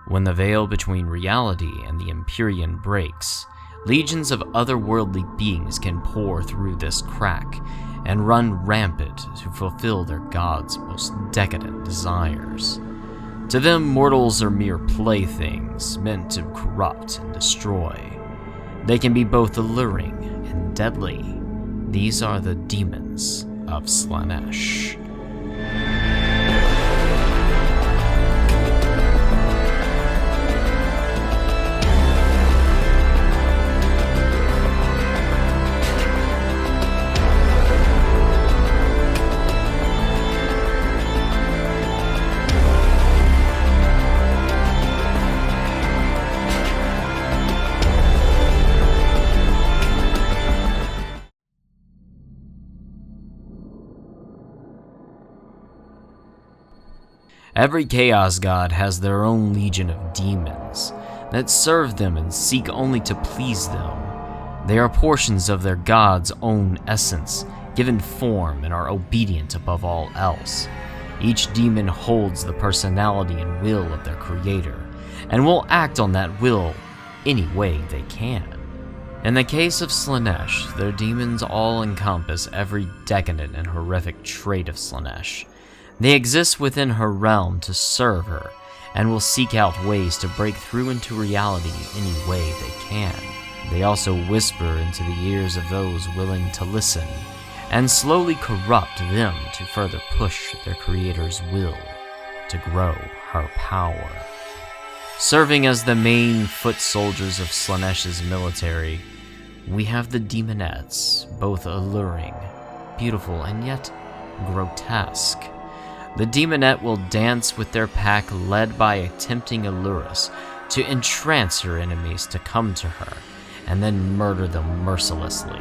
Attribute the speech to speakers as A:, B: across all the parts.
A: When the veil between reality and the Empyrean breaks, legions of otherworldly beings can pour through this crack and run rampant to fulfill their gods' most decadent desires. To them, mortals are mere playthings meant to corrupt and destroy. They can be both alluring and deadly. These are the Demons of Slaanesh. Every Chaos God has their own legion of demons that serve them and seek only to please them. They are portions of their god's own essence, given form, and are obedient above all else. Each demon holds the personality and will of their creator, and will act on that will any way they can. In the case of Slaanesh, their demons all encompass every decadent and horrific trait of Slaanesh. They exist within her realm to serve her, and will seek out ways to break through into reality any way they can. They also whisper into the ears of those willing to listen, and slowly corrupt them to further push their creator's will to grow her power. Serving as the main foot soldiers of Slaanesh's military, we have the Demonettes, both alluring, beautiful, and yet grotesque. The Demonette will dance with their pack led by a tempting allurus to entrance her enemies to come to her, and then murder them mercilessly.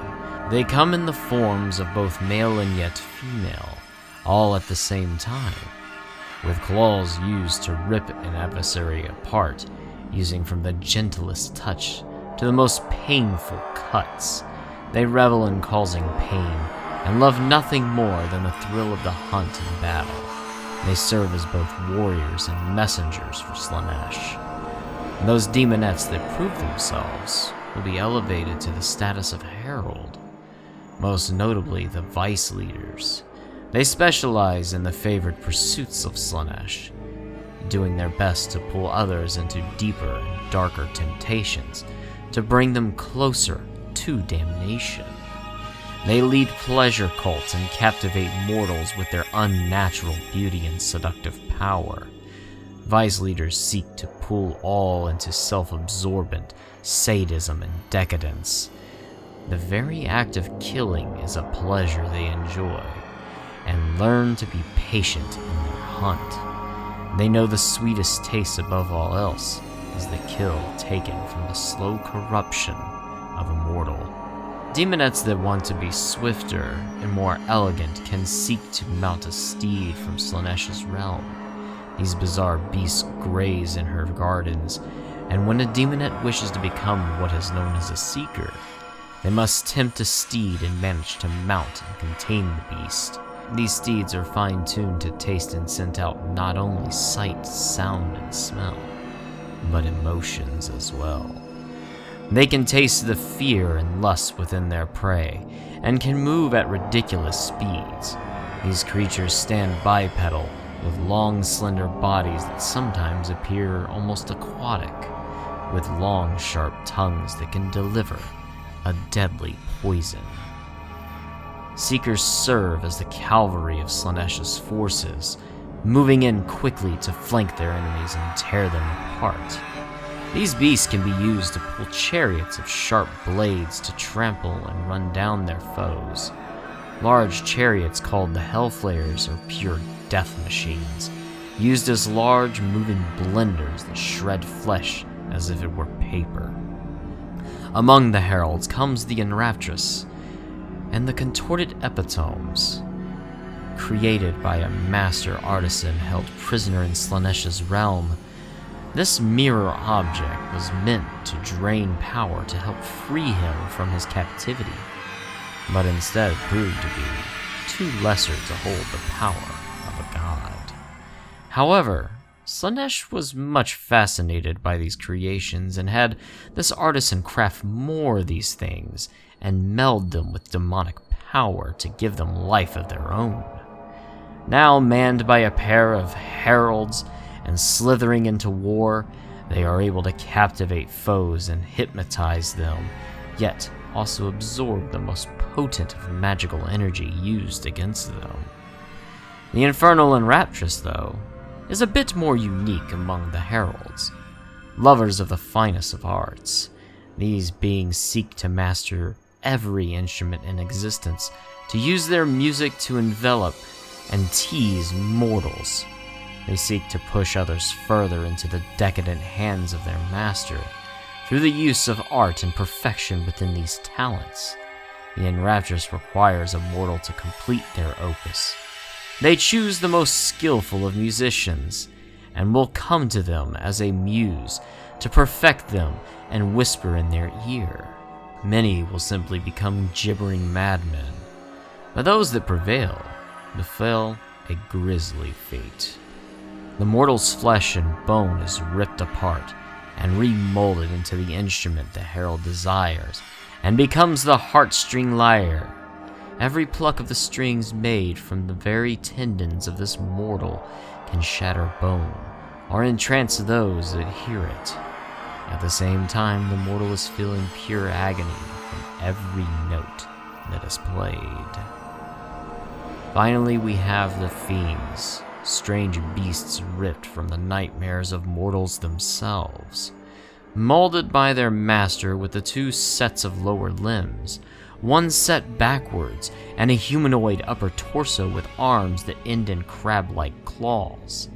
A: They come in the forms of both male and yet female, all at the same time, with claws used to rip an adversary apart, using from the gentlest touch to the most painful cuts. They revel in causing pain, and love nothing more than the thrill of the hunt and battle. They serve as both warriors and messengers for Slaanesh. And those demonettes that prove themselves will be elevated to the status of herald, most notably the vice leaders. They specialize in the favored pursuits of Slaanesh, doing their best to pull others into deeper and darker temptations to bring them closer to damnation. They lead pleasure cults and captivate mortals with their unnatural beauty and seductive power. Vice leaders seek to pull all into self-absorbent sadism and decadence. The very act of killing is a pleasure they enjoy, and learn to be patient in their hunt. They know the sweetest taste above all else is the kill taken from the slow corruption of a mortal. Demonettes that want to be swifter and more elegant can seek to mount a steed from Slaanesh's realm. These bizarre beasts graze in her gardens, and when a demonette wishes to become what is known as a seeker, they must tempt a steed and manage to mount and contain the beast. These steeds are fine-tuned to taste and scent out not only sight, sound, and smell, but emotions as well. They can taste the fear and lust within their prey, and can move at ridiculous speeds. These creatures stand bipedal, with long, slender bodies that sometimes appear almost aquatic, with long, sharp tongues that can deliver a deadly poison. Seekers serve as the cavalry of Slaanesh's forces, moving in quickly to flank their enemies and tear them apart. These beasts can be used to pull chariots of sharp blades to trample and run down their foes. Large chariots called the Hellflayers are pure death machines, used as large moving blenders that shred flesh as if it were paper. Among the heralds comes the Enraptress, and the contorted epitomes, created by a master artisan held prisoner in Slaanesh's realm. This mirror object was meant to drain power to help free him from his captivity, but instead proved to be too lesser to hold the power of a god. However, Slaanesh was much fascinated by these creations and had this artisan craft more of these things and meld them with demonic power to give them life of their own. Now manned by a pair of heralds and slithering into war, they are able to captivate foes and hypnotize them, yet also absorb the most potent of magical energy used against them. The Infernal and Raptress, though, is a bit more unique among the heralds. Lovers of the finest of arts, these beings seek to master every instrument in existence, to use their music to envelop and tease mortals. They seek to push others further into the decadent hands of their master through the use of art and perfection within these talents. The Enraptress requires a mortal to complete their opus. They choose the most skillful of musicians and will come to them as a muse to perfect them and whisper in their ear. Many will simply become gibbering madmen, but those that prevail befell a grisly fate. The mortal's flesh and bone is ripped apart and remolded into the instrument the herald desires, and becomes the heartstring lyre. Every pluck of the strings made from the very tendons of this mortal can shatter bone, or entrance those that hear it. At the same time, the mortal is feeling pure agony from every note that is played. Finally, we have the fiends, strange beasts ripped from the nightmares of mortals themselves. Molded by their master with the two sets of lower limbs, one set backwards and a humanoid upper torso with arms that end in crab-like claws,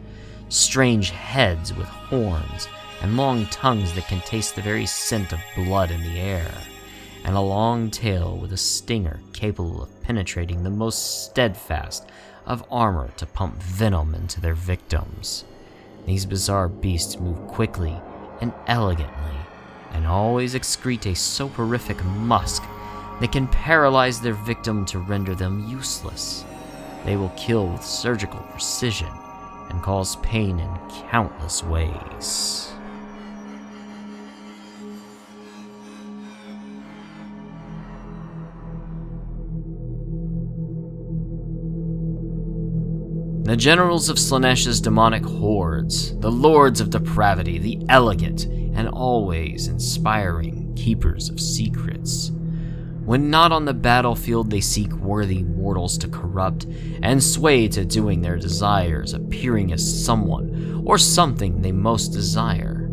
A: strange heads with horns and long tongues that can taste the very scent of blood in the air, and a long tail with a stinger capable of penetrating the most steadfast of armor to pump venom into their victims. These bizarre beasts move quickly and elegantly, and always excrete a soporific musk that can paralyze their victim to render them useless. They will kill with surgical precision and cause pain in countless ways. The generals of Slaanesh's demonic hordes, the lords of depravity, the elegant and always inspiring keepers of secrets. When not on the battlefield, they seek worthy mortals to corrupt and sway to doing their desires, appearing as someone or something they most desire,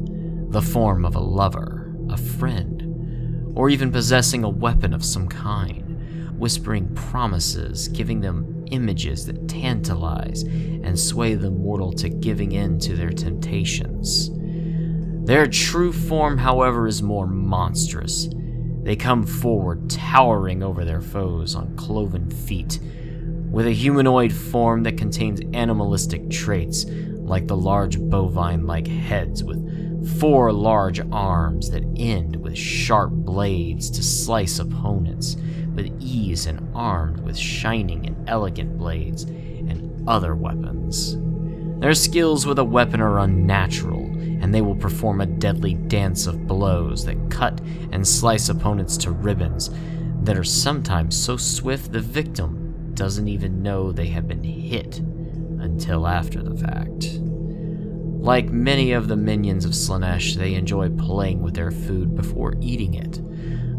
A: the form of a lover, a friend, or even possessing a weapon of some kind, whispering promises, giving them images that tantalize and sway the mortal to giving in to their temptations. Their true form, however, is more monstrous. They come forward towering over their foes on cloven feet, with a humanoid form that contains animalistic traits like the large bovine-like heads with 4 large arms that end with sharp blades to slice opponents with ease, and armed with shining and elegant blades and other weapons. Their skills with a weapon are unnatural, and they will perform a deadly dance of blows that cut and slice opponents to ribbons that are sometimes so swift the victim doesn't even know they have been hit until after the fact. Like many of the minions of Slaanesh, they enjoy playing with their food before eating it.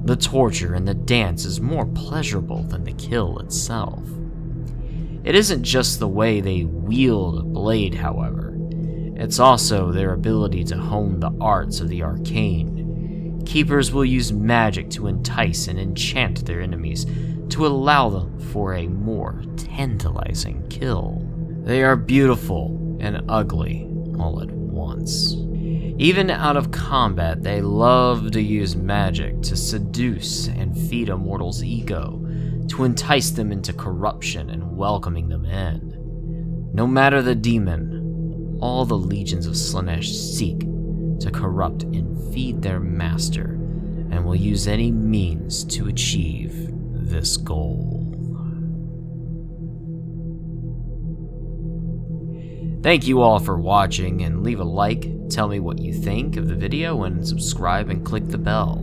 A: The torture and the dance is more pleasurable than the kill itself. It isn't just the way they wield a blade, however. It's also their ability to hone the arts of the arcane. Keepers will use magic to entice and enchant their enemies to allow them for a more tantalizing kill. They are beautiful and ugly all at once. Even out of combat, they love to use magic to seduce and feed a mortal's ego, to entice them into corruption and welcoming them in. No matter the demon, all the legions of Slaanesh seek to corrupt and feed their master, and will use any means to achieve this goal. Thank you all for watching, and leave a like, tell me what you think of the video, and subscribe and click the bell.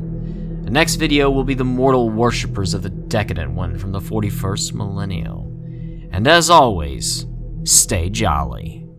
A: The next video will be the mortal worshippers of the Decadent One from the 41st millennium. And as always, stay jolly.